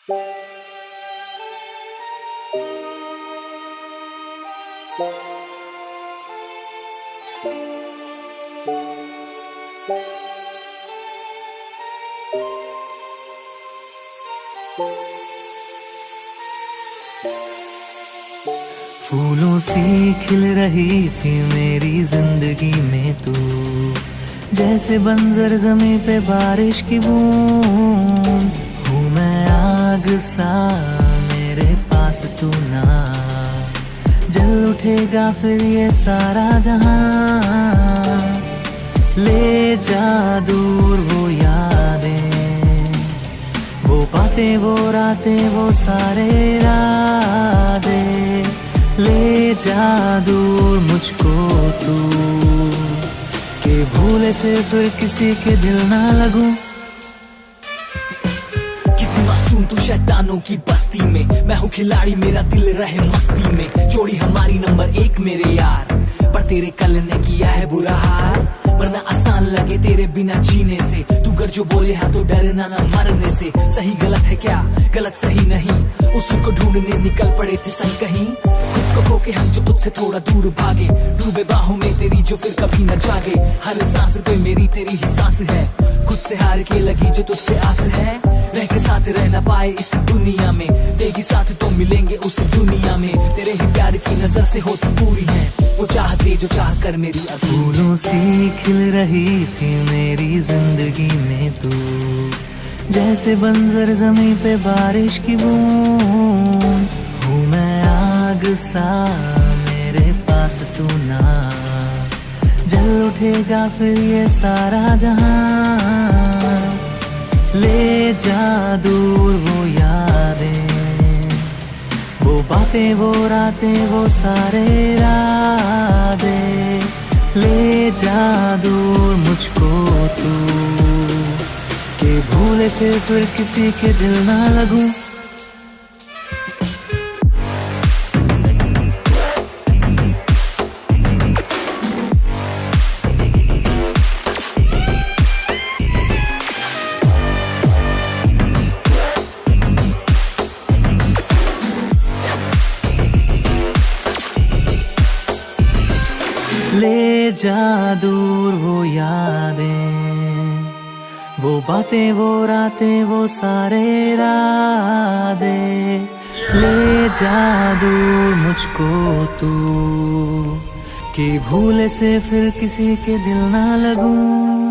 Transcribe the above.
फूलों सी खिल रही थी मेरी जिंदगी में तू, जैसे बंजर जमीन पे बारिश की बूंद। हूँ मैं आग सा मेरे पास तू ना, जल उठेगा फिर ये सारा जहां। ले जा दूर वो यादें, वो बातें, वो रातें, वो सारे इरादे। ले जा दूर मुझको तू, के भूले से फिर किसी के दिल ना लगूं। कितनी मासूम तू शैतानों की बस्ती में, मैं हूँ खिलाड़ी मेरा दिल रहे मस्ती में। जोड़ी हमारी नंबर 1 मेरे यार, पर तेरे कल ने किया है बुरा हाल। वरना आसान लगे तेरे बिना जीने से, तू कर जो बोले हाँ तो डरना ना मरने से। सही गलत है क्या, गलत सही नहीं, उसी को ढूंढने निकल पड़े थे संग कहीं। खुद को खो के हम जो तुझसे थोड़ा दूर भागे, डूबे बाहों में तेरी जो फिर कभी न जागे। हर सांस पे मेरी तेरी ही सांस है, खुद से हार के लगी जो तुझसे आस है। रह के साथ रह ना पाए इस दुनिया में, देगी साथ तो मिलेंगे उस दुनिया में। तेरे ही प्यार की नजर से होती पूरी है वो चाहते जो चाह कर मेरी। फूलों सी खिल रही थी मेरी जिंदगी में तू, जैसे बंजर जमीन पे बारिश की बूंद। हूँ मैं आग सा मेरे पास तू ना, जल उठेगा फिर ये सारा जहां। ले जा दूर वो यादें, वो बातें, वो रातें, वो सारे इरादे। ले जा दूर मुझको तू, के भूले से फिर किसी के दिल ना लगूं। ले जा दूर वो यादें, वो बातें, वो रातें, वो सारे इरादे। ले जा दूर मुझको तू, कि भूले से फिर किसी के दिल ना लगूं।